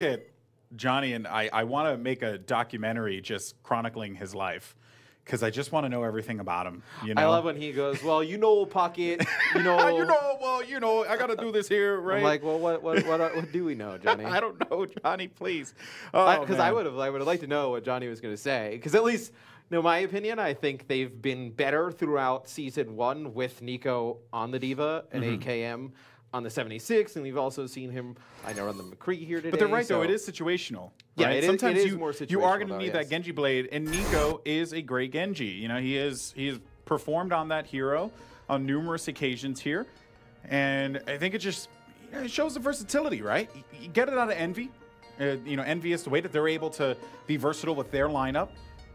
at Johnny, and I want to make a documentary just chronicling his life because I just want to know everything about him. You know? I love when he goes, "Well, you know, Puckett, you know, I got to do this here, right?" I'm like, "Well, what do we know, Johnny?" I don't know, Johnny. Please, because I would have liked to know what Johnny was going to say. Because at least, my opinion, I think they've been better throughout season 1 with Nico on the Diva and AKM on the 76, and we've also seen him, I know, on the McCree here today. But they're right, though. It is situational. Yeah, right? Sometimes it is more situational. You are going to need yes. that Genji blade, and Nico is a great Genji. You know, he has performed on that hero on numerous occasions here, and I think it just it shows the versatility, right? You get it out of Envy. Envy is the way that they're able to be versatile with their lineup,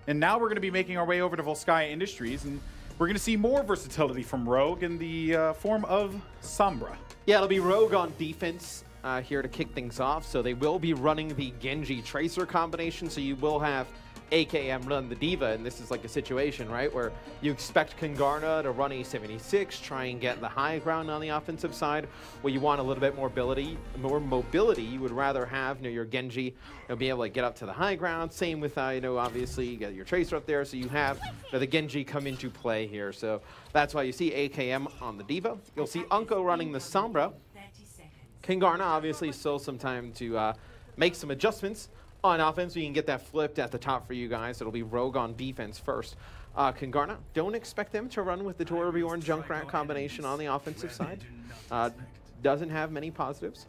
and now we're going to be making our way over to Volskaya Industries, and we're going to see more versatility from Rogue in the form of Sombra. Yeah, it'll be Rogue on defense here to kick things off. So they will be running the Genji Tracer combination. So you will have AKM run the Diva. And this is like a situation, right, where you expect Kungarna to run a 76, try and get the high ground on the offensive side, where you want a little bit more mobility. You would rather have your Genji be able to get up to the high ground. Same with, obviously, you get your Tracer up there. So you have the Genji come into play here. So that's why you see AKM on the Diva. You'll see Unko running the Sombra. Kungarna, obviously, still some time to make some adjustments on offense. We can get that flipped at the top for you guys. It'll be Rogue on defense first. Kungarna, don't expect them to run with the Torbjorn Junkrat combination on the offensive side. Doesn't have many positives.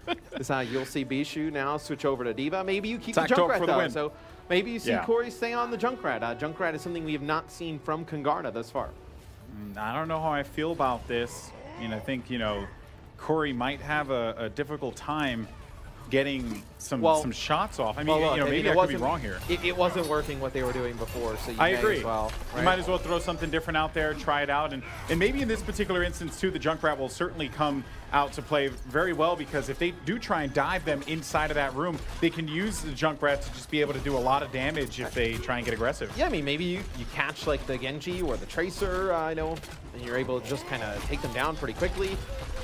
This is how you'll see Bishu now switch over to Diva. Maybe you keep the Junkrat though. So maybe you see Corey stay on the Junkrat. Junkrat is something we have not seen from Kungarna thus far. I don't know how I feel about this. I think, Corey might have a difficult time getting some shots off. I mean, maybe I could be wrong here. It wasn't working what they were doing before, so I agree. As well, right? You might as well throw something different out there, try it out, and maybe in this particular instance too, the Junkrat will certainly come out to play very well, because if they do try and dive them inside of that room, they can use the Junkrat to just be able to do a lot of damage if they try and get aggressive. Yeah, I mean, maybe you catch like the Genji or the Tracer, and you're able to just kind of take them down pretty quickly.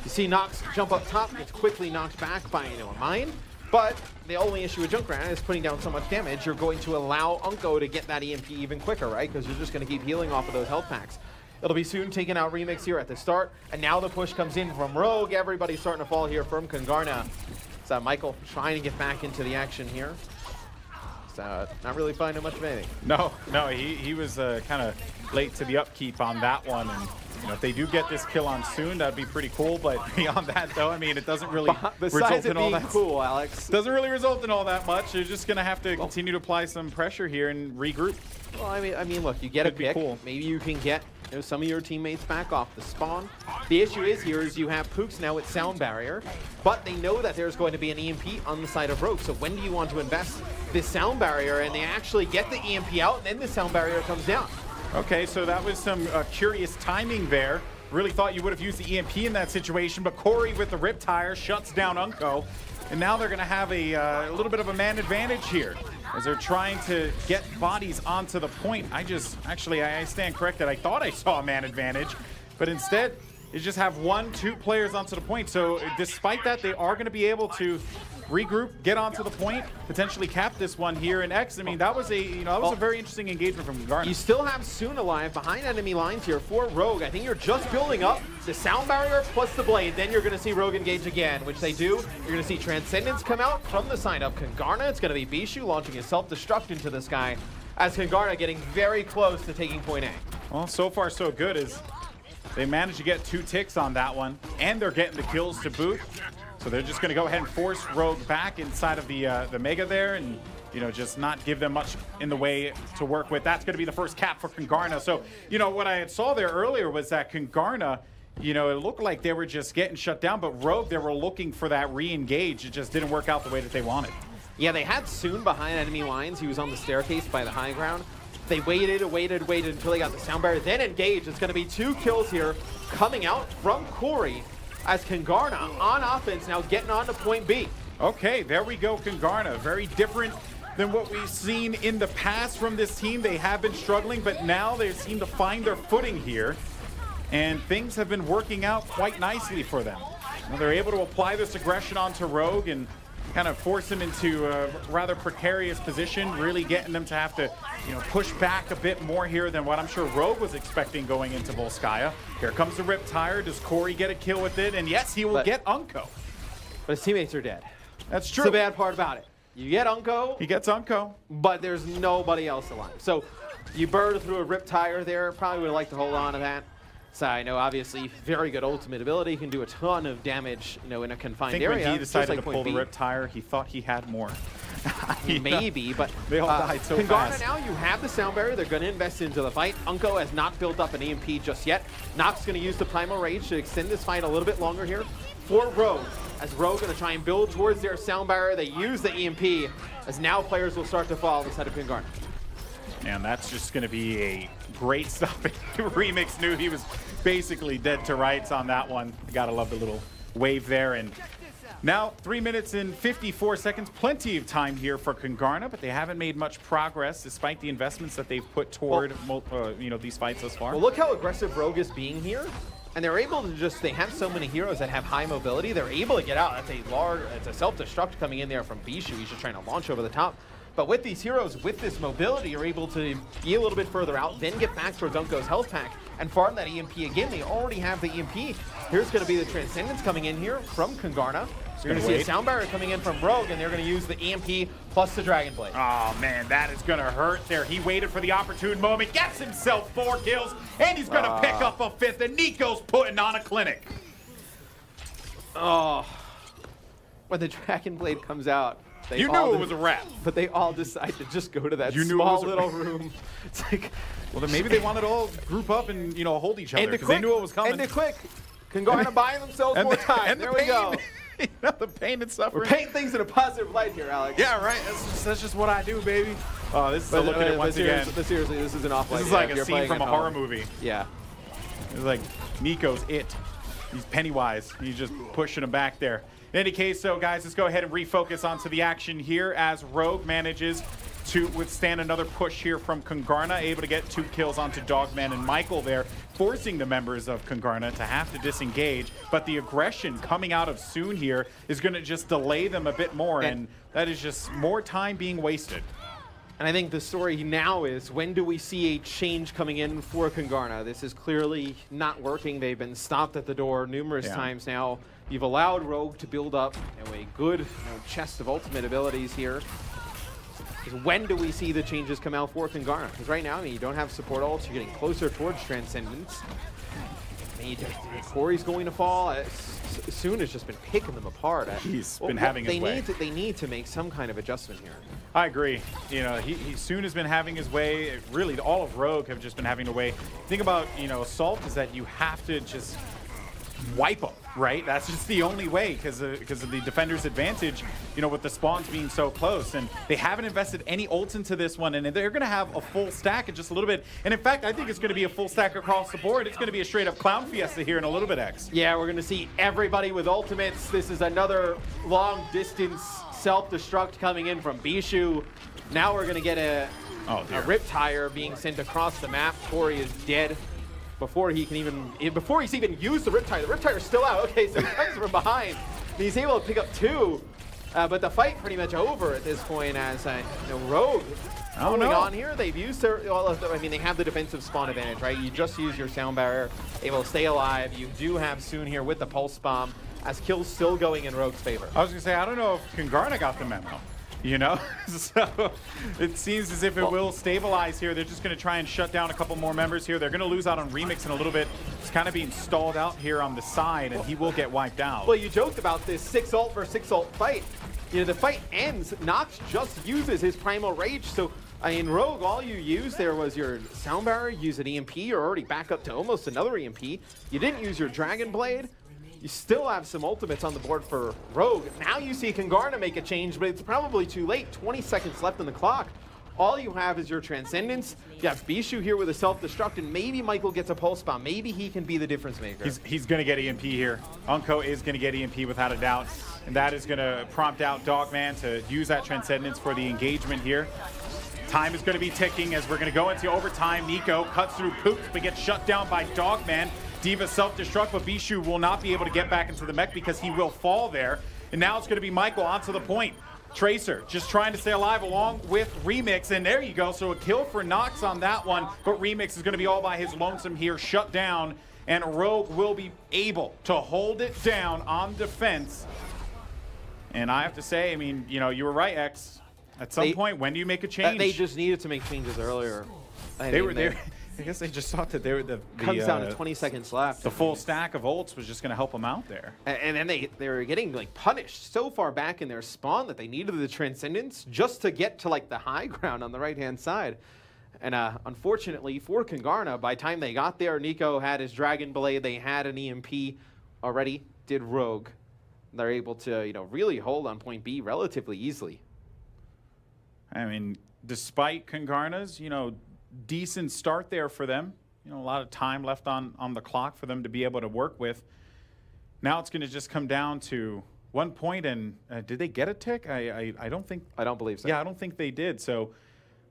You see Nox jump up top, gets quickly knocked back by a mine. But the only issue with Junkrat is putting down so much damage, you're going to allow Unko to get that EMP even quicker, right? Because you're just going to keep healing off of those health packs. It'll be soon taking out Remix here at the start. And now the push comes in from Rogue. Everybody's starting to fall here from Kungarna. So Michael trying to get back into the action here. So not really finding much of anything. No, he was kind of late to the upkeep on that one. And if they do get this kill on soon, that'd be pretty cool. But beyond that, though, I mean, it doesn't really result in all that. Cool, Alex. Doesn't really result in all that much. You're just gonna have to continue to apply some pressure here and regroup. Well, I mean, look, you get a pick. Cool. Maybe you can get some of your teammates back off the spawn. The issue is you have Pooks now with Sound Barrier, but they know that there's going to be an EMP on the side of Rogue. So when do you want to invest this Sound Barrier and they actually get the EMP out, and then the Sound Barrier comes down? Okay, so that was some curious timing there. Really thought you would have used the EMP in that situation, but Corey with the Rip Tire shuts down Unko. And now they're going to have a little bit of a man advantage here as they're trying to get bodies onto the point. I stand corrected. I thought I saw a man advantage, but instead you just have 1-2 players onto the point. So despite that, they are going to be able to regroup, get onto the point, potentially cap this one here in X. I mean, that was a very interesting engagement from Kungarna. You still have Soon alive behind enemy lines here for Rogue. I think you're just building up the Sound Barrier plus the Blade. Then you're going to see Rogue engage again, which they do. You're going to see Transcendence come out from the side of Kungarna. It's going to be Bishu launching his self-destruct into the sky as Kungarna getting very close to taking point A. Well, so far so good as they managed to get 2 ticks on that one, and they're getting the kills to boot. So they're just going to go ahead and force Rogue back inside of the Mega there, and just not give them much in the way to work with. That's going to be the first cap for Kungarna. So what I saw there earlier was that Kungarna, it looked like they were just getting shut down, but Rogue, they were looking for that re-engage. It just didn't work out the way that they wanted. Yeah, they had Soon behind enemy lines. He was on the staircase by the high ground. They waited until they got the Sound Barrier, then engaged. It's going to be 2 kills here coming out from Corey, as Kungarna on offense now getting on to point B. Okay, there we go, Kungarna. Very different than what we've seen in the past from this team. They have been struggling, but now they seem to find their footing here. And things have been working out quite nicely for them. Well, they're able to apply this aggression onto Rogue, and kind of force them into a rather precarious position, really getting them to have to, push back a bit more here than what I'm sure Rogue was expecting going into Volskaya. Here comes the Riptire. Does Corey get a kill with it? And yes, he will get Unco. But his teammates are dead. That's true. That's the bad part about it. You get Unco. He gets Unco. But there's nobody else alive. So you burn through a Riptire there. Probably would like to hold on to that. So I know, obviously, very good ultimate ability. Can do a ton of damage, in a confined area. I think when he decided to pull the Riptire, he thought he had more. Maybe, but they all died so Kungarna fast. now, you have the sound barrier. They're going to invest into the fight. Unco has not built up an EMP just yet. Nox going to use the Primal Rage to extend this fight a little bit longer here for Rogue. As Rogue going to try and build towards their sound barrier. They use the EMP, as now players will start to fall inside of Kungarna. And that's just going to be a great stopping. Remix knew he was basically dead to rights on that one. You gotta love the little wave there. And now 3 minutes and 54 seconds. Plenty of time here for Kungarna, but they haven't made much progress despite the investments that they've put toward these fights thus far. Well, look how aggressive Rogue is being here. And they're able to they have so many heroes that have high mobility. They're able to get out. It's a self-destruct coming in there from Bishu. He's just trying to launch over the top. But with these heroes, with this mobility, you're able to be a little bit further out, then get back towards Unco's health pack and farm that EMP again. They already have the EMP. Here's going to be the Transcendence coming in here from Kungarna. You're going to see a sound barrier coming in from Rogue, and they're going to use the EMP plus the Dragon Blade. Oh, man, that is going to hurt there. He waited for the opportune moment, gets himself 4 kills, and he's going to pick up a 5th, and Nico's putting on a clinic. Oh, when the Dragon Blade comes out, you knew it was a wrap. But they all decide to just go to that small little room. It's like, well, then maybe they wanted to all group up and, hold each other because they knew it was coming. And they're quick. Kungarna buying themselves more time. And there we go. The pain and suffering. We're painting things in a positive light here, Alex. Yeah, right. That's just what I do, baby. Oh, this is looking at once again. But seriously, this is an off light. This is like a scene from a horror movie. Yeah. It's like Nico's it. He's Pennywise. He's just pushing him back there. In any case, so guys, let's go ahead and refocus onto the action here as Rogue manages to withstand another push here from Kungarna, able to get 2 kills onto Dogman and Michael there, forcing the members of Kungarna to have to disengage. But the aggression coming out of Soon here is going to just delay them a bit more, and that is just more time being wasted. And I think the story now is, when do we see a change coming in for Kungarna? This is clearly not working. They've been stopped at the door numerous times now. You've allowed Rogue to build up a good chest of ultimate abilities here. When do we see the changes come out for Kungarna? Because right now, you don't have support ults. You're getting closer towards Transcendence. Corey's going to fall. Soon has just been picking them apart. He's been having his way. They need to make some kind of adjustment here. I agree. He soon has been having his way. Really, all of Rogue have just been having their way. The thing about, Assault is that you have to just wipe them, right? That's just the only way because of the defender's advantage, with the spawns being so close. And they haven't invested any ults into this one, and they're going to have a full stack in just a little bit. And in fact, I think it's going to be a full stack across the board. It's going to be a straight up clown fiesta here in a little bit, X. Yeah, we're going to see everybody with ultimates. This is another long distance self-destruct coming in from Bishu. Now we're going to get a Riptire being sent across the map. Corey is dead. Before he's even used the Riptire's still out. Okay, so he comes from behind. He's able to pick up 2, but the fight pretty much over at this point as Rogue going on here. They've used their, they have the defensive spawn advantage, right? You just use your sound barrier, able to stay alive. You do have Soon here with the pulse bomb, as kills still going in Rogue's favor. I was gonna say, I don't know if Kungarna got the memo. So it seems as if it will stabilize here. They're just going to try and shut down a couple more members here. They're going to lose out on Remix in a little bit. It's kind of being stalled out here on the side, and he will get wiped out. Well, you joked about this 6 ult versus 6 ult fight. The fight ends. Nox just uses his Primal Rage. So, in Rogue, all you used there was your sound barrier, use an EMP. You're already back up to almost another EMP. You didn't use your Dragon Blade. You still have some ultimates on the board for Rogue. Now you see Kungarna make a change, but it's probably too late. 20 seconds left on the clock. All you have is your Transcendence. You have Bishu here with a self-destruct, and maybe Michael gets a pulse bomb. Maybe he can be the difference maker. He's going to get EMP here. Unco is going to get EMP without a doubt, and that is going to prompt out Dogman to use that Transcendence for the engagement here. Time is going to be ticking as we're going to go into overtime. Nico cuts through Poops, but gets shut down by Dogman. D.Va self-destruct, but Bishu will not be able to get back into the mech because he will fall there. And now it's going to be Michael onto the point. Tracer just trying to stay alive along with Remix, and there you go. So a kill for Nox on that one, but Remix is going to be all by his lonesome here, shut down, and Rogue will be able to hold it down on defense. And I have to say, I mean, you know, you were right, X. At some point, when do you make a change? They just needed to make changes earlier. They were there. I guess they just thought that they were comes down to 20 seconds left. The full stack of ults was just going to help them out there. And then they were getting like punished so far back in their spawn that they needed the Transcendence just to get to like the high ground on the right-hand side. And unfortunately for Kungarna, by the time they got there, Nico had his Dragon Blade, they had an EMP already, did Rogue. They're able to, you know, really hold on point B relatively easily. I mean, despite Kungarna's, you know, decent start there for them. You know, a lot of time left on the clock for them to be able to work with. Now it's going to just come down to 1 point, and did they get a tick? I don't think. I don't believe so. Yeah, I don't think they did. So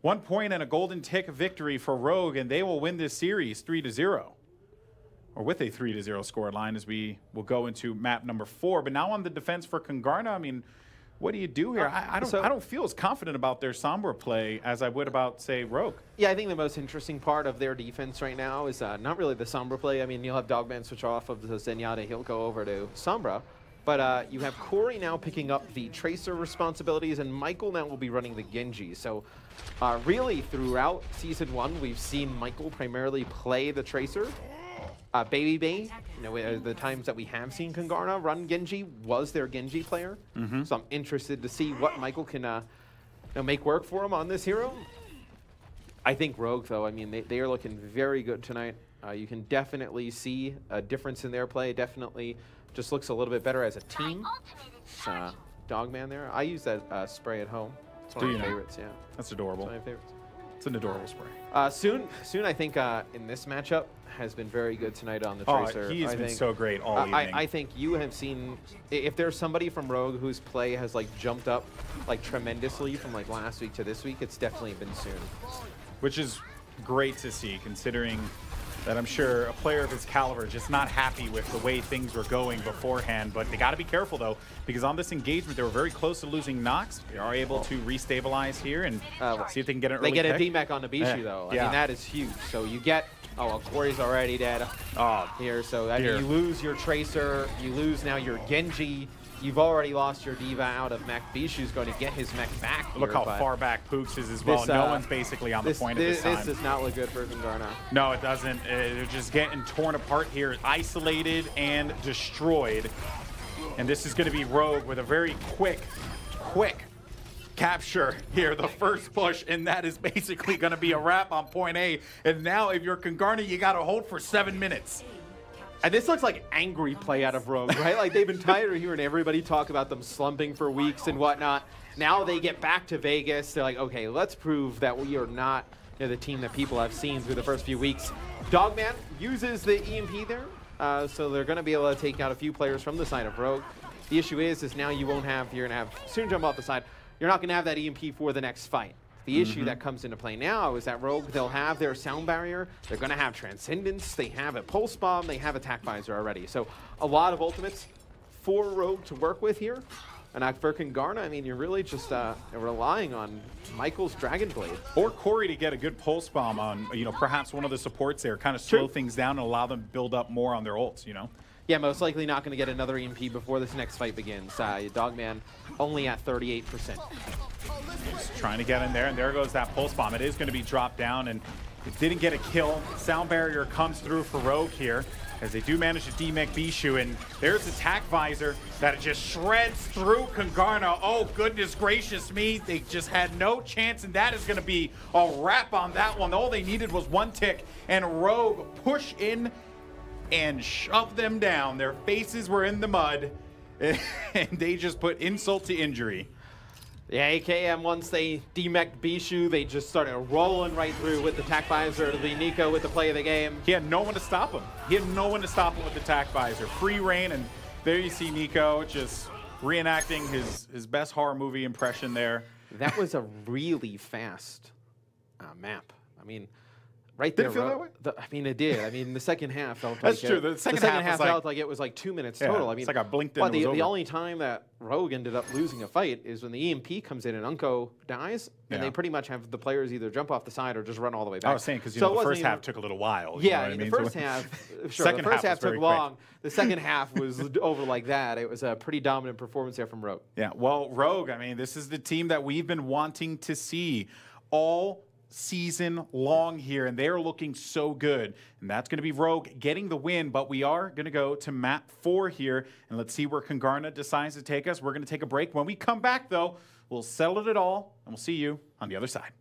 1 point and a golden tick victory for Rogue, and they will win this series 3-0. Or with a 3-0 score line as we will go into map number 4. But now on the defense for Kungarna, I mean, what do you do here? I don't feel as confident about their Sombra play as I would about, say, Rogue. Yeah, I think the most interesting part of their defense right now is not really the Sombra play. I mean, you'll have Dogman switch off of the Zenyatta. He'll go over to Sombra. But you have Corey now picking up the Tracer responsibilities, and Michael now will be running the Genji. So really, throughout Season 1, we've seen Michael primarily play the Tracer. Baby Bay, you know, the times that we have seen Kungarna run Genji was their Genji player. So I'm interested to see what Michael can you know, make work for him on this hero. I think Rogue, though, I mean, they are looking very good tonight. You can definitely see a difference in their play. Definitely just looks a little bit better as a team. Dogman there. I use that spray at home. It's one of my favorites, yeah. That's adorable. It's one of my favorites. It's an adorable spray. Soon, I think in this matchup has been very good tonight on the Tracer. He has been so great all evening. I think you have seen, if there's somebody from Rogue whose play has like jumped up like tremendously from like last week to this week, it's definitely been Soon. Which is great to see, considering that I'm sure a player of his caliber just not happy with the way things were going beforehand. But they got to be careful, though, because on this engagement, they were very close to losing Nox. They are able to restabilize here and see if they can get an early pick. They get pick. a DMAC on the Bishu, though. I Yeah. mean, that is huge. So you get... Oh, well, Corey's already dead here. So I mean, you lose your Tracer. You lose now your Genji. You've already lost your Diva out of mech. Bishu's going to get his mech back here. Look how far back Pooks is as well. No one's basically on the point at this time. This does not look good for Kungarna. No, it doesn't. They're just getting torn apart here, isolated and destroyed. And this is going to be Rogue with a very quick capture here, the first push, and that is basically going to be a wrap on point A. And now if you're Kungarna, you got to hold for 7 minutes. And this looks like angry play out of Rogue, right? Like they've been tired of hearing everybody talk about them slumping for weeks and whatnot. Now they get back to Vegas. They're like, okay, let's prove that we are not, you know, the team that people have seen through the first few weeks. Dogman uses the EMP there, so they're going to be able to take out a few players from the side of Rogue. The issue is now you won't have, you're going to have Soon jump off the side. You're not going to have that EMP for the next fight. The issue that comes into play now is that Rogue, they'll have their sound barrier, they're going to have Transcendence, they have a Pulse Bomb, they have Attack Visor already. So a lot of ultimates for Rogue to work with here. And for Kungarna, I mean, you're really just relying on Michael's Dragon Blade. Or Corey to get a good Pulse Bomb on, you know, perhaps one of the supports there, kind of slow things down and allow them to build up more on their ults, you know? Yeah, most likely not going to get another EMP before this next fight begins. Dogman only at 38%. Just trying to get in there, and there goes that Pulse Bomb. It is going to be dropped down, and it didn't get a kill. Sound Barrier comes through for Rogue here, as they do manage to demech Bishu, and there's Attack Visor that just shreds through Kungarna. Oh, goodness gracious me. They just had no chance, and that is going to be a wrap on that one. All they needed was one tick, and Rogue push in and shove them down. Their faces were in the mud, and they just put insult to injury. Yeah, AKM, once they demech Bishu, they just started rolling right through with the Attack Visor to the Nico with the play of the game. He had no one to stop him. He had no one to stop him with the Attack Visor. Free reign, and there you see Nico just reenacting his best horror movie impression there. That was a really fast map. I mean, right Did there. it feel that way? I mean, it did. I mean, the second half felt That's like true. The second half was felt like it was like 2 minutes total. I mean, it's like I blinked in well, and it was the over. only time that Rogue ended up losing a fight is when the EMP comes in and Unco dies, and they pretty much have the players either jump off the side or just run all the way back. I was saying because so the first half took a little while. Yeah, you know the what I mean? first half, sure, second the first half half was took very long. The second half was over like that. It was a pretty dominant performance there from Rogue. Yeah, well, Rogue, I mean, this is the team that we've been wanting to see all season long here, and they're looking so good. And that's going to be Rogue getting the win, but we are going to go to map 4 here, and let's see where Kungarna decides to take us. We're going to take a break. When we come back, though, we'll settle it all, and we'll see you on the other side.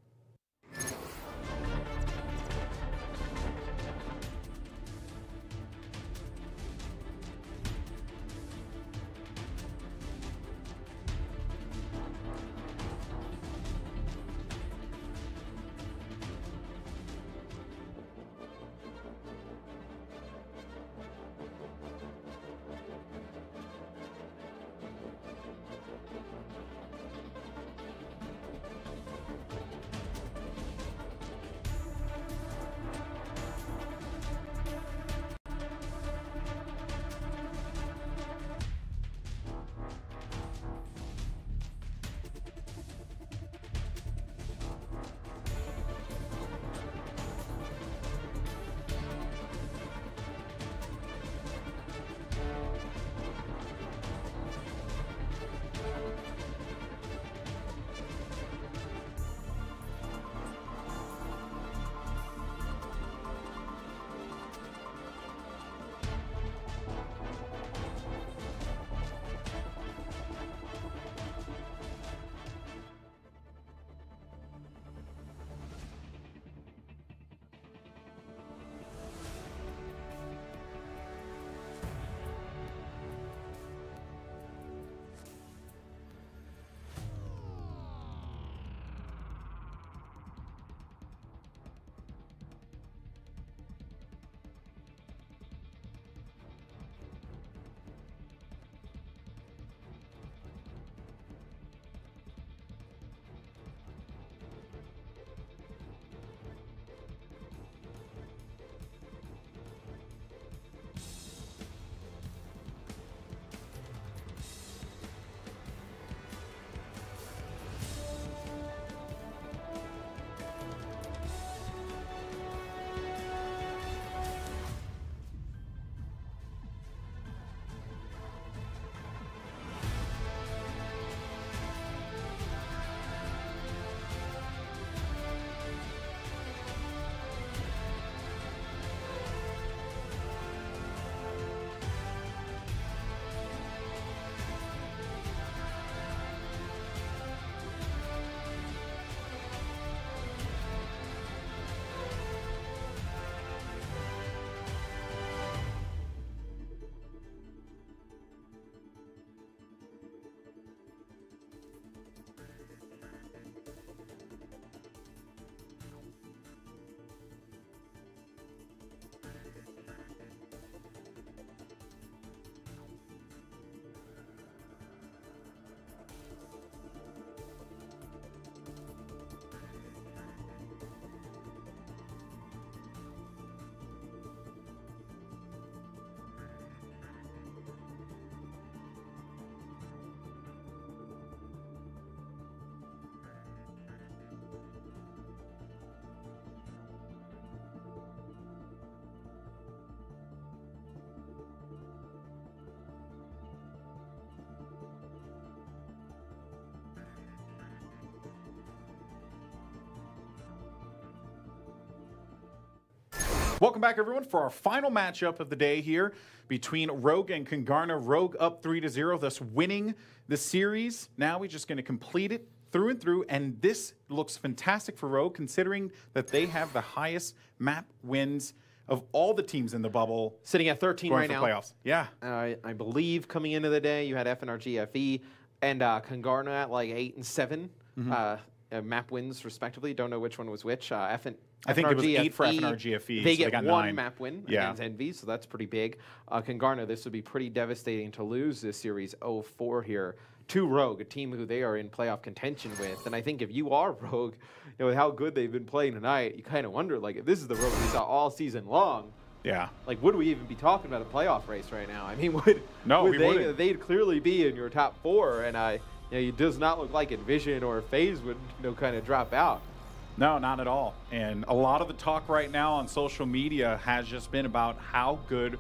Welcome back, everyone, for our final matchup of the day here between Rogue and Kungarna. Rogue up 3-0, thus winning the series. Now we're just going to complete it through and through, and this looks fantastic for Rogue, considering that they have the highest map wins of all the teams in the bubble. Sitting at 13 going right for now. Playoffs. Yeah. I believe coming into the day, you had FNRG, FE, and Kungarna at like 8 and 7 map wins, respectively. Don't know which one was which. I think it was 8 for FE, FNRGFE. They so get got one 9. map win Yeah. against Envy, so that's pretty big. Kungarna, this would be pretty devastating to lose this series 0-4 here. to Rogue, a team who they are in playoff contention with. And I think if you are Rogue, with how good they've been playing tonight, you kind of wonder, like, if this is the Rogue we saw all season long, like, would we even be talking about a playoff race right now? I mean, they'd clearly be in your top 4, and it does not look like Envision or FaZe would kind of drop out. No, not at all. And a lot of the talk right now on social media has just been about how good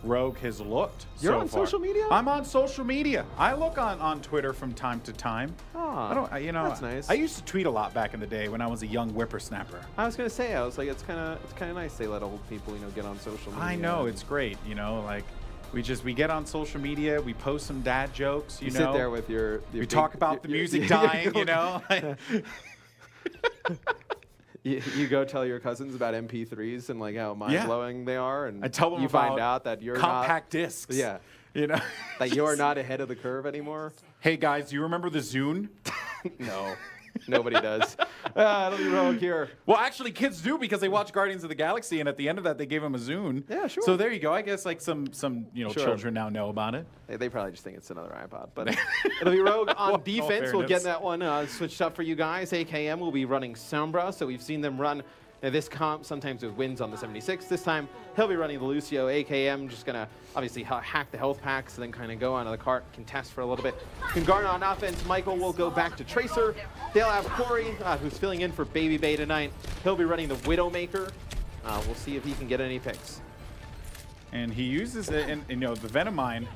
Rogue has looked. You're on social media? I'm on social media. I look on Twitter from time to time. Oh, that's nice. I used to tweet a lot back in the day when I was a young whippersnapper. I was gonna say, I was like, it's kind of nice they let old people get on social media. I know, it's great. Like we get on social media, we post some dad jokes. You know, sit there with your we talk about the music dying. You go tell your cousins about MP3s and like how mind-blowing they are, and I tell them you find out that you're compact discs. Yeah, that you're not ahead of the curve anymore. Hey guys, do you remember the Zune? No, nobody does. It'll be Rogue here. Well, actually, kids do because they watch Guardians of the Galaxy, and at the end of that, they gave them a Zune. Yeah, sure. So there you go. I guess like some children now know about it. They probably just think it's another iPod, but it'll be Rogue on defense. We'll get that one switched up for you guys. AKM will be running Sombra, so we've seen them run this comp sometimes with wins on the 76. This time, he'll be running the Lucio. AKM just going to obviously hack the health packs and then kind of go onto the cart, contest for a little bit. Kungarna on offense. Michael will go back to Tracer. They'll have Corey, who's filling in for Baby Bay tonight. He'll be running the Widowmaker. We'll see if he can get any picks. And he uses it, and the Venomine,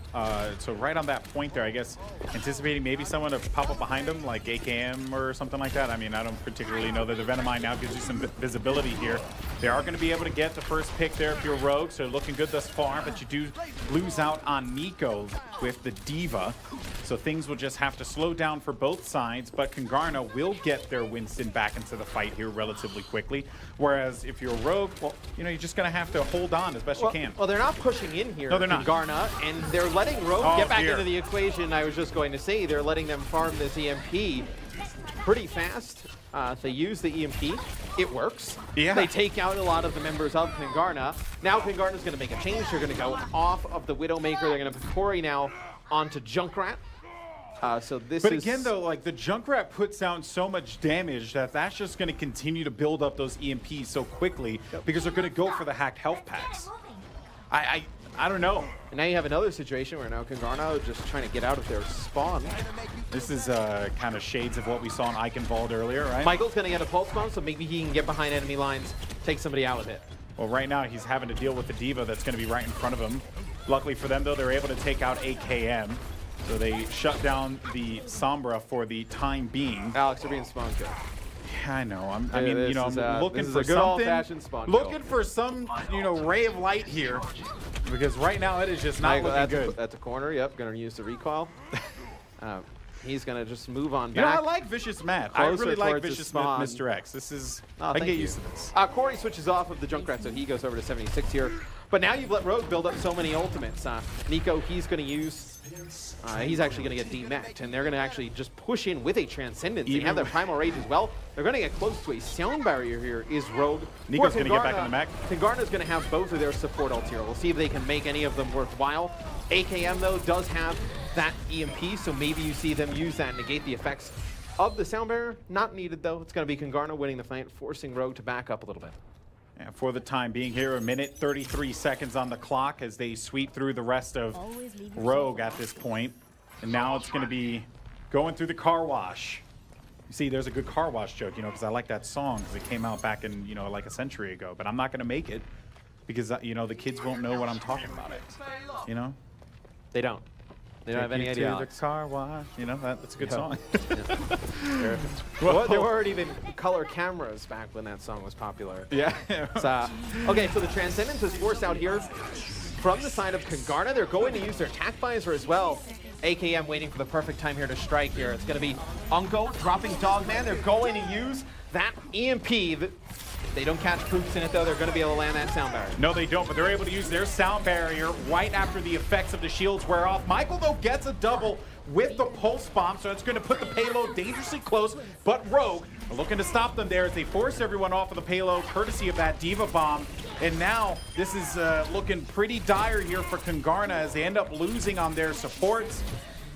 so right on that point there, I guess, anticipating maybe someone to pop up behind him, like AKM or something like that. I mean, I don't particularly know that the Venomine now gives you some visibility here. They are going to be able to get the first pick there if you're Rogue, so looking good thus far, but you do lose out on Nico with the D.Va, so things will just have to slow down for both sides, but Kungarna will get their Winston back into the fight here relatively quickly, whereas if you're Rogue, well, you're just going to have to hold on as best you can. Well, they're not pushing in here, no, they're not. Kungarna, and they're letting Rogue get back into the equation. I was just going to say they're letting them farm this EMP pretty fast. They use the EMP. It works. Yeah. They take out a lot of the members of Kungarna. Now Kungarna's going to make a change. They're going to go off of the Widowmaker. They're going to put Corey now onto Junkrat. But again, though, like the Junkrat puts out so much damage that's just going to continue to build up those EMPs so quickly because they're going to go for the hacked health packs. I don't know. And now you have another situation where now Kungarna just trying to get out of their spawn. This is kind of shades of what we saw in Eichenwald earlier, right? Michael's going to get a pulse bomb, so maybe he can get behind enemy lines, take somebody out with it. Well, right now he's having to deal with the D.Va that's going to be right in front of him. Luckily for them, though, they're able to take out AKM. So they shut down the Sombra for the time being. Alex, you're being spawn killed. Yeah, I know. I'm looking for good old-fashioned spawn looking for some, ray of light here, because right now it is just not looking good. That's a corner. Yep, gonna use the recall. He's gonna just move on back. I like Vicious Matt. I really like Vicious Matt, Mr. X. This is I can get used to this. Corey switches off of the Junkrat, so he goes over to 76 here. But now you've let Rogue build up so many ultimates. Nico, he's gonna use. He's actually going to get demeched, and they're going to actually just push in with a Transcendence. They have their Primal Rage as well. They're going to get close to a sound barrier here. Is Rogue. Nico's going to get back in the mech. Kungarna's going to have both of their support ults here. We'll see if they can make any of them worthwhile. AKM, though, does have that EMP, so maybe you see them use that and negate the effects of the sound barrier. Not needed, though. It's going to be Kungarna winning the fight, forcing Rogue to back up a little bit. And for the time being here, 1:33 seconds on the clock as they sweep through the rest of Rogue at this point. And now it's going to be going through the car wash. You see, there's a good car wash joke, because I like that song because it came out back in, like a century ago. But I'm not going to make it because, the kids won't know what I'm talking about They don't. They don't have any idea. The car wash. That's a good song. There weren't even color cameras back when that song was popular. Yeah. Okay, so the Transcendence is forced out here from the side of Kungarna. They're going to use their attack visor as well. AKM waiting for the perfect time here to strike here. It's going to be Unko dropping Dogman. They're going to use that EMP. They don't catch poops in it, though. They're going to be able to land that sound barrier. No, they don't, but they're able to use their sound barrier right after the effects of the shields wear off. Michael, though, gets a double with the pulse bomb, so it's going to put the payload dangerously close, but Rogue are looking to stop them there as they force everyone off of the payload courtesy of that D.Va bomb. And now this is looking pretty dire here for Kungarna as they end up losing on their supports.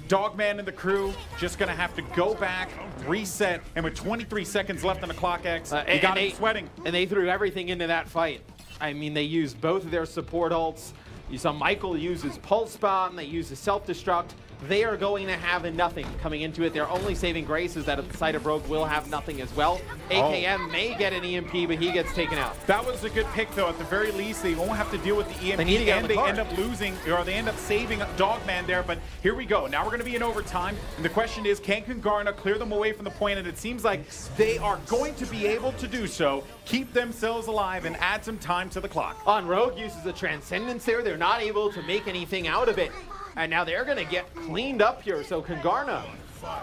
Dogman and the crew just going to have to go back, reset, and with 23 seconds left on the clock, X, you got them sweating. And they threw everything into that fight. I mean, they used both of their support ults. You saw Michael use his Pulse Bomb, they used his Self-Destruct. They are going to have nothing coming into it. Their only saving grace is that at the side of Rogue will have nothing as well. AKM may get an EMP, but he gets taken out. That was a good pick, though. At the very least, they won't have to deal with the EMP, they need to get and they end up losing, or they end up saving Dogman there. But here we go. Now we're going to be in overtime, and the question is, can Kungarna clear them away from the point? And it seems like they are going to be able to do so, keep themselves alive, and add some time to the clock. On Rogue uses a Transcendence there. They're not able to make anything out of it. And now they're going to get cleaned up here. So Kungarna,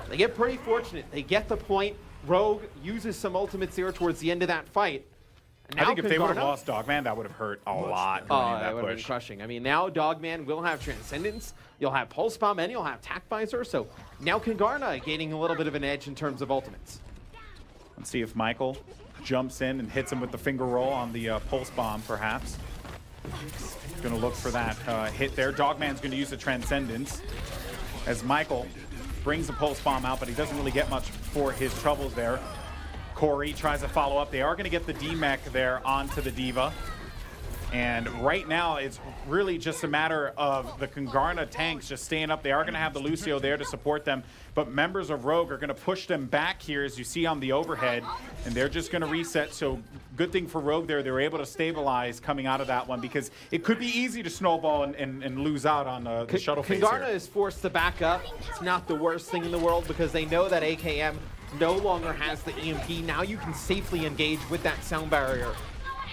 they get pretty fortunate. They get the point. Rogue uses some ultimates there towards the end of that fight. And now I think if Kungarna, they would have lost Dogman, that would have hurt a lot. That would have been crushing. I mean, now Dogman will have Transcendence. You'll have Pulse Bomb, and you'll have Tac Visor. So now Kungarna gaining a little bit of an edge in terms of ultimates. Let's see if Michael jumps in and hits him with the finger roll on the Pulse Bomb, perhaps. Going to look for that hit there. Dogman's going to use the Transcendence as Michael brings the Pulse Bomb out, but he doesn't really get much for his troubles there. Corey tries to follow up. They are going to get the D-Mech there onto the D.Va. And right now, it's really just a matter of the Kungarna tanks just staying up. They are going to have the Lucio there to support them, but members of Rogue are going to push them back here, as you see on the overhead, and they're just going to reset. So good thing for Rogue there. They were able to stabilize coming out of that one, because it could be easy to snowball and lose out on the shuttle phase Kungarna here. is forced to back up. It's not the worst thing in the world, because they know that AKM no longer has the EMP. Now you can safely engage with that sound barrier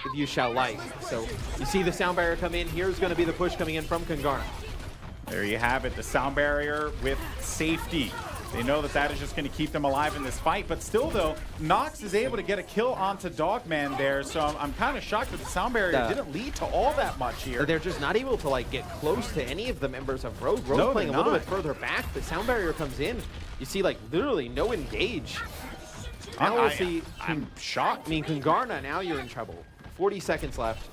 if you shall like. So you see the sound barrier come in. Here's going to be the push coming in from Kungarna. There you have it, the sound barrier with safety. They know that that is just going to keep them alive in this fight, but still, though, Nox is able to get a kill onto Dogman there, so I'm kind of shocked that the sound barrier didn't lead to all that much here. They're just not able to, like, get close to any of the members of Rogue. Rogue's playing a little bit further back. The sound barrier comes in. You see, like, literally no engage. I'm shocked. I mean, Kungarna, now you're in trouble. 40 seconds left.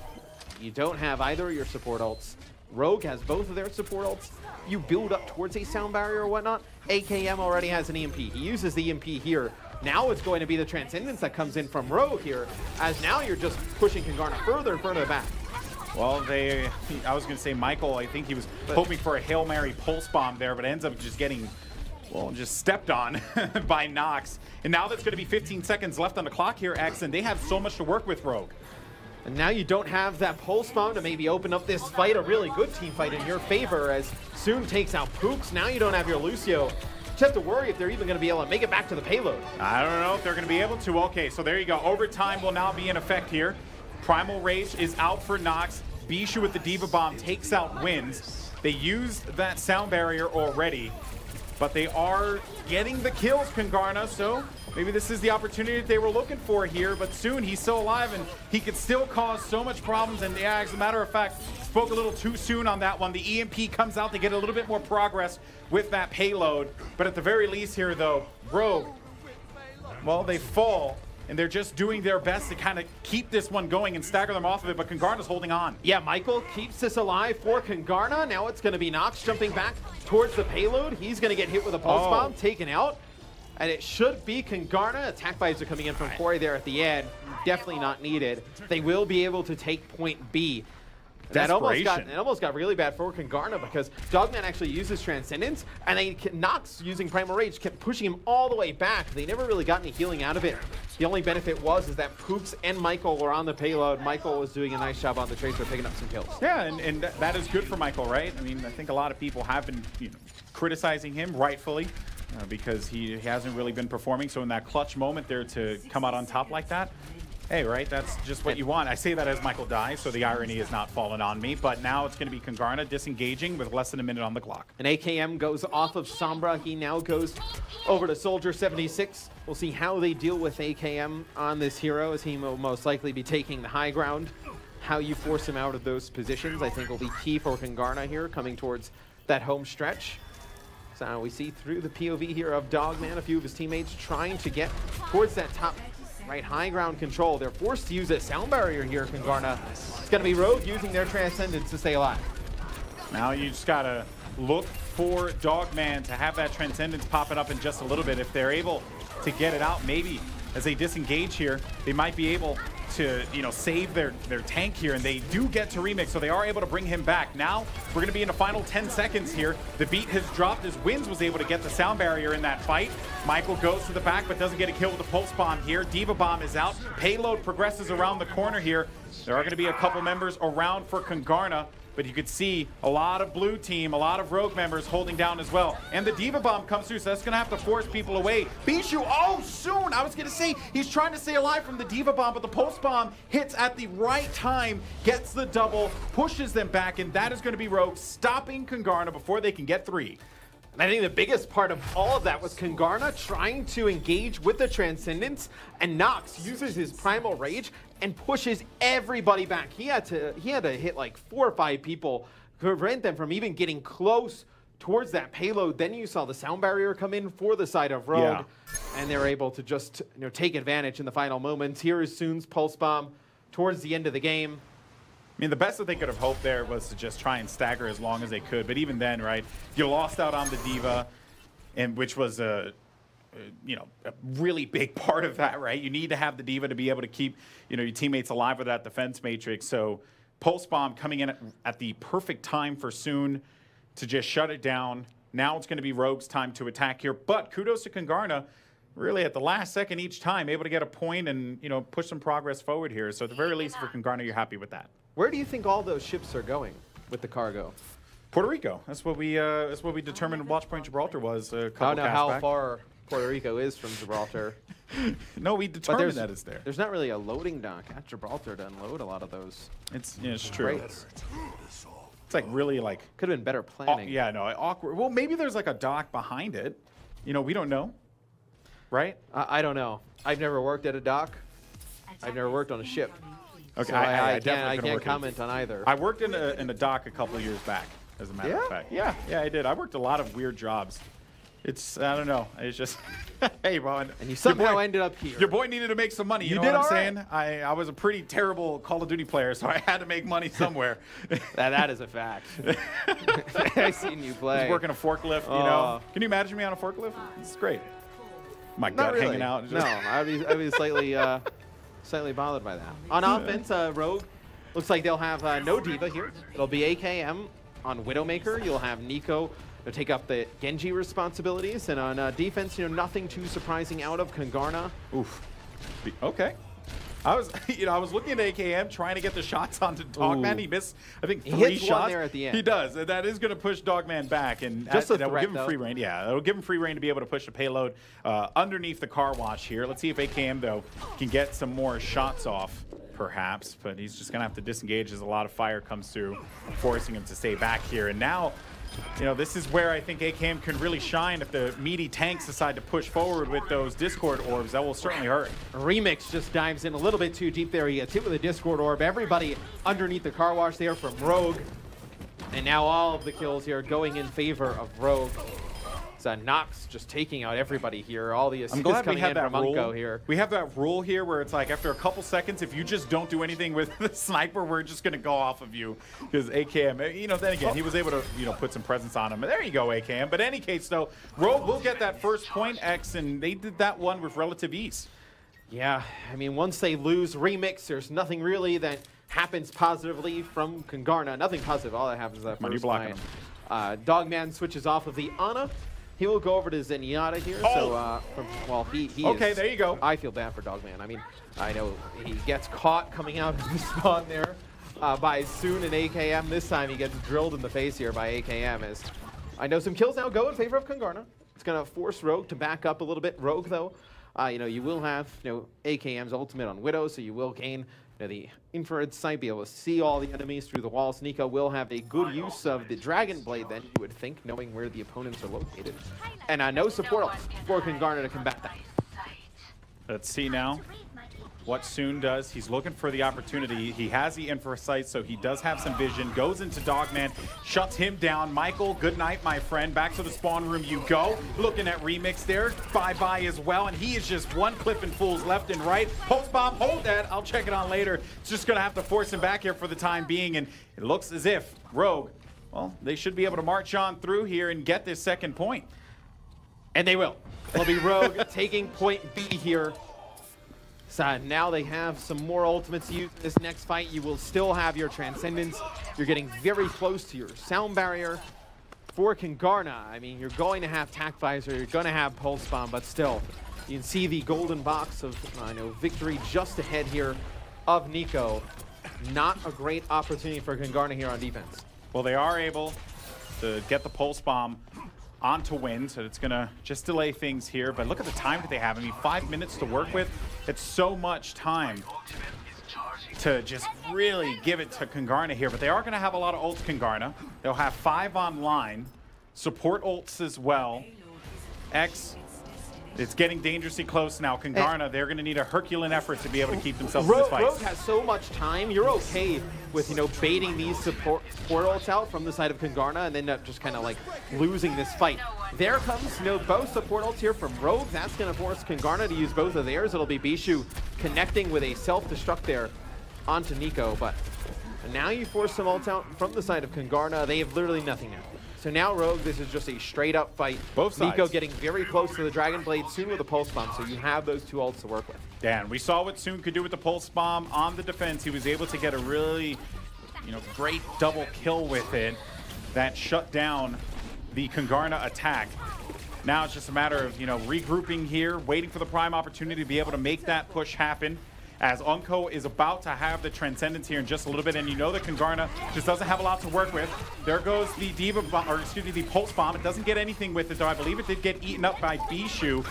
You don't have either of your support ults. Rogue has both of their support ults. You build up towards a sound barrier or whatnot. AKM already has an EMP. He uses the EMP here. Now it's going to be the Transcendence that comes in from Rogue here, as now you're just pushing Kungarna further and further back. Well, I was going to say Michael, I think he was hoping for a Hail Mary Pulse Bomb there, but ends up just getting, well, just stepped on by Nox. And now there's going to be 15 seconds left on the clock here, X, and they have so much to work with, Rogue. And now you don't have that Pulse Bomb to maybe open up this fight, a really good team fight in your favor, as Soon takes out Pooks. Now you don't have your Lucio. Just have to worry if they're even going to be able to make it back to the payload. I don't know if they're going to be able to. Okay, so there you go. Overtime will now be in effect here. Primal Rage is out for Nox. Bishu with the D.Va Bomb takes out Wins. They used that sound barrier already, but they are getting the kills, Kungarna, so maybe this is the opportunity that they were looking for here, but Soon, he's still alive, and he could still cause so much problems, and yeah, as a matter of fact, spoke a little too soon on that one. The EMP comes out to get a little bit more progress with that payload, but at the very least here, though, Rogue, well, they fall, and they're just doing their best to kind of keep this one going and stagger them off of it, but Kungarna's holding on. Yeah, Michael keeps this alive for Kungarna. Now it's going to be Nox jumping back towards the payload. He's going to get hit with a Pulse Bomb, taken out. And it should be Kungarna. Attack vibes are coming in from Corey there at the end. Definitely not needed. They will be able to take point B. That almost got really bad for Kungarna, because Dogman actually uses Transcendence, and Nox using Primal Rage kept pushing him all the way back. They never really got any healing out of it. The only benefit was that Pooks and Michael were on the payload. Michael was doing a nice job on the Tracer, picking up some kills. Yeah, and that is good for Michael, right? I mean, I think a lot of people have been criticizing him, rightfully, because he hasn't really been performing. So in that clutch moment there to come out on top like that, hey, right, that's just what you want. I say that as Michael dies, so the irony is not fallen on me. But now it's going to be Kungarna disengaging with less than a minute on the clock. And AKM goes off of Sombra. He now goes over to Soldier 76. We'll see how they deal with AKM on this hero, as he will most likely be taking the high ground. How you force him out of those positions, I think, will be key for Kungarna here, coming towards that home stretch. So we see through the POV here of Dogman, a few of his teammates trying to get towards that top right high ground control. They're forced to use a sound barrier here, Kungarna. It's going to be Rogue using their Transcendence to stay alive. Now you just got to look for Dogman to have that Transcendence popping up in just a little bit. If they're able to get it out, maybe as they disengage here, they might be able to, you know, save their tank here, and they do get to Remix, so they are able to bring him back. Now, we're going to be in the final 10 seconds here. The beat has dropped as Wins was able to get the sound barrier in that fight. Michael goes to the back, but doesn't get a kill with the pulse bomb here. Diva bomb is out. Payload progresses around the corner here. There are going to be a couple members around for Kungarna, but you could see a lot of blue team, a lot of rogue members holding down as well. And the Diva bomb comes through, so that's gonna have to force people away. Bijou, oh, soon! I was gonna say, he's trying to stay alive from the Diva bomb, but the pulse bomb hits at the right time, gets the double, pushes them back, and that is gonna be Rogue stopping Kungarna before they can get 3. And I think the biggest part of all of that was Kungarna trying to engage with the Transcendence, and Nox uses his Primal Rage and pushes everybody back. He had to hit like 4 or 5 people to prevent them from even getting close towards that payload. Then you saw the sound barrier come in for the side of Rogue, and they were able to just, you know, take advantage in the final moments. Here is Soon's Pulse Bomb towards the end of the game. I mean, the best that they could have hoped there was to just try and stagger as long as they could. But even then, right, you lost out on the Diva, and which was a really big part of that, right? You need to have the Diva to be able to keep, you know, your teammates alive with that defense matrix. So Pulse Bomb coming in at the perfect time for Soon to just shut it down. Now it's going to be Rogue's time to attack here. But kudos to Kungarna, really at the last second each time, able to get a point and, you know, push some progress forward here. So at the very least for Kungarna, you're happy with that. Where do you think all those ships are going with the cargo? Puerto Rico. That's what we determined Watchpoint Gibraltar was a couple I don't know how back. far Puerto Rico is from Gibraltar. No, we determined that it's there. There's not really a loading dock at Gibraltar to unload a lot of those. It's true. Crates. It's like really like could have been better planning. Yeah, no, awkward. Well, maybe there's like a dock behind it. You know, we don't know, right? I don't know. I've never worked at a dock. I've never worked on a ship. Okay, so I can't comment on either. I worked in a dock a couple of years back, as a matter of fact. Yeah, I did. I worked a lot of weird jobs. It's, I don't know. It's just, hey, Bren. And you somehow ended up here. Your boy need to make some money. You know what I'm saying? I was a pretty terrible Call of Duty player, so I had to make money somewhere. that is a fact. I've seen you play. I was working a forklift, you know. Can you imagine me on a forklift? It's great. My gut really. Hanging out. No, I'd be slightly bothered by that. On offense, Rogue looks like they'll have no Diva here. It'll be AKM on Widowmaker. You'll have Nico to take up the Genji responsibilities, and on defense, you know, nothing too surprising out of Kungarna. Oof. Okay. I was looking at AKM trying to get the shots onto Dogman. He missed, I think, 3 shots. One there at the end. He does. That is going to push Dogman back, and just that will give him free reign. Yeah, that'll give him free reign to be able to push the payload underneath the car wash here. Let's see if AKM though can get some more shots off, perhaps. But he's just going to have to disengage as a lot of fire comes through, forcing him to stay back here. And now, you know, this is where I think AKM can really shine if the meaty tanks decide to push forward with those Discord orbs. That will certainly hurt. Remix just dives in a little bit too deep there. He gets hit with a Discord orb. Everybody underneath the car wash there from Rogue. And now all of the kills here going in favor of Rogue. So Nox just taking out everybody here. All the assists coming in from Unko here. We have that rule here where it's like after a couple seconds, if you just don't do anything with the sniper, we're just going to go off of you. Because AKM, you know, then again, he was able to, you know, put some presence on him. There you go, AKM. But in any case, though, Rogue will get that first point, X, and they did that one with relative ease. Yeah, I mean, once they lose Remix, there's nothing really that happens positively from Kungarna. Nothing positive. All that happens is that first fight. Dogman switches off of the Ana. He will go over to Zenyatta here. So, well, he okay, is, there you go. I feel bad for Dogman. I mean, I know he gets caught coming out of the spawn there by Soon and AKM. This time he gets drilled in the face here by AKM. As I know some kills now go in favor of Kungarna. It's going to force Rogue to back up a little bit. Rogue, though, you know, you will have, you know, AKM's ultimate on Widow, so you will gain, you know, the infrared sight, be able to see all the enemies through the walls. Nico will have a good use of the Dragon Blade, then, you would think, knowing where the opponents are located. And no support for Kungarna to combat that. Let's see now what Soon does. He's looking for the opportunity. He has the infrared sight, so he does have some vision. Goes into Dogman, shuts him down. Michael, good night, my friend. Back to the spawn room you go. Looking at Remix there. Bye-bye as well, and he is just one clipping fools left and right. Post bomb, hold that. I'll check it on later. It's just going to have to force him back here for the time being, and it looks as if Rogue, well, they should be able to march on through here and get this second point. And they will. It'll be Rogue taking point B here. So now they have some more ultimates to use in this next fight. You will still have your Transcendence. You're getting very close to your sound barrier. For Kungarna, I mean, you're going to have Tac Visor, you're going to have Pulse Bomb, but still, you can see the golden box of, victory just ahead here of Nico. Not a great opportunity for Kungarna here on defense. Well, they are able to get the Pulse Bomb onto Win, so it's going to just delay things here. But look at the time that they have. I mean, 5 minutes to work with. It's so much time to just really give it to Kungarna here. But they are going to have a lot of ults, Kungarna. They'll have 5 online. Support ults as well. X, it's getting dangerously close now. Kungarna, they're going to need a Herculean effort to be able to keep themselves in this fight. Rogue has so much time. You're okay with, baiting these support ults out from the side of Kungarna and then just kind of like losing this fight. There comes, both support ults here from Rogue. That's going to force Kungarna to use both of theirs. It'll be Bishu connecting with a self-destruct there onto Nico. But now you force some ults out from the side of Kungarna. They have literally nothing now. So now Rogue, this is just a straight-up fight. Both sides. Nico getting very close to the Dragon Blade, soon with a Pulse Bomb, so you have those 2 ults to work with. Dan, we saw what Soon could do with the Pulse Bomb on the defense. He was able to get a really, great double kill with it that shut down the Kungarna attack. Now it's just a matter of, regrouping here, waiting for the prime opportunity to be able to make that push happen, as Unco is about to have the Transcendence here in just a little bit, and that Kungarna just doesn't have a lot to work with. There goes the the Pulse Bomb. It doesn't get anything with it, though. I believe it did get eaten up by Bishu.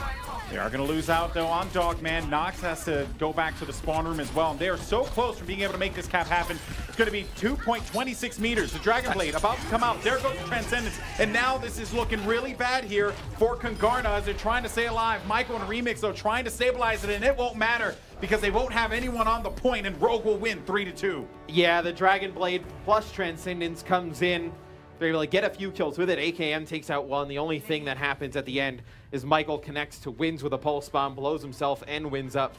They are going to lose out, though, on Dogman. Nox has to go back to the spawn room as well, and they are so close from being able to make this cap happen. It's going to be 2.26 meters. The Dragon Blade about to come out. There goes the Transcendence, and now this is looking really bad here for Kungarna as they're trying to stay alive. Michael and Remix, though, trying to stabilize it, and it won't matter because they won't have anyone on the point, and Rogue will win 3-2. Yeah, the Dragon Blade plus Transcendence comes in. They're able to get a few kills with it. AKM takes out one. The only thing that happens at the end is Michael connects to Wins with a Pulse Bomb, blows himself, and wins up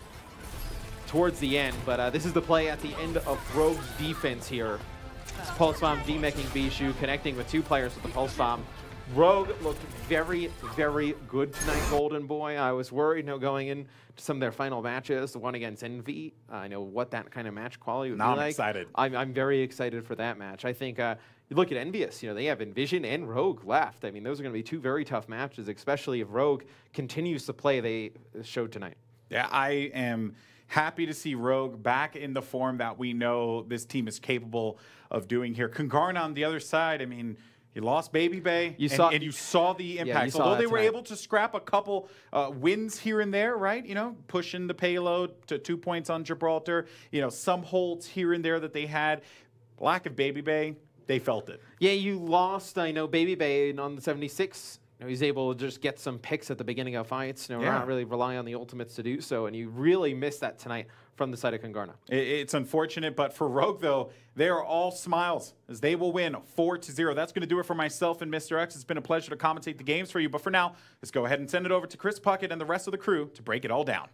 towards the end. But this is the play at the end of Rogue's defense here. This Pulse Bomb demecking Bishu, connecting with 2 players with the Pulse Bomb. Rogue looked very, very good tonight, Goldenboy. I was worried, going into some of their final matches, the one against Envy. I know what that kind of match quality would be like. I'm excited. I'm very excited for that match. I think you look at Envious, they have Envision and Rogue left. I mean, those are going to be 2 very tough matches, especially if Rogue continues to play they showed tonight. Yeah, I am happy to see Rogue back in the form that we know this team is capable of doing here. Kungarna on the other side, I mean, he lost Baby Bay, and you saw the impact. Yeah, although they were able to scrap a couple wins here and there, right? Pushing the payload to 2 points on Gibraltar. Some holds here and there that they had. Lack of Baby Bay, they felt it. Yeah, you lost, Baby Bay on the 76. He's able to just get some picks at the beginning of fights. We're not really relying on the ultimates to do so, and you really missed that tonight from the side of Kungarna. It's unfortunate, but for Rogue, though, they are all smiles as they will win 4-0. That's going to do it for myself and Mr. X. It's been a pleasure to commentate the games for you, but for now, let's go ahead and send it over to Chris Puckett and the rest of the crew to break it all down.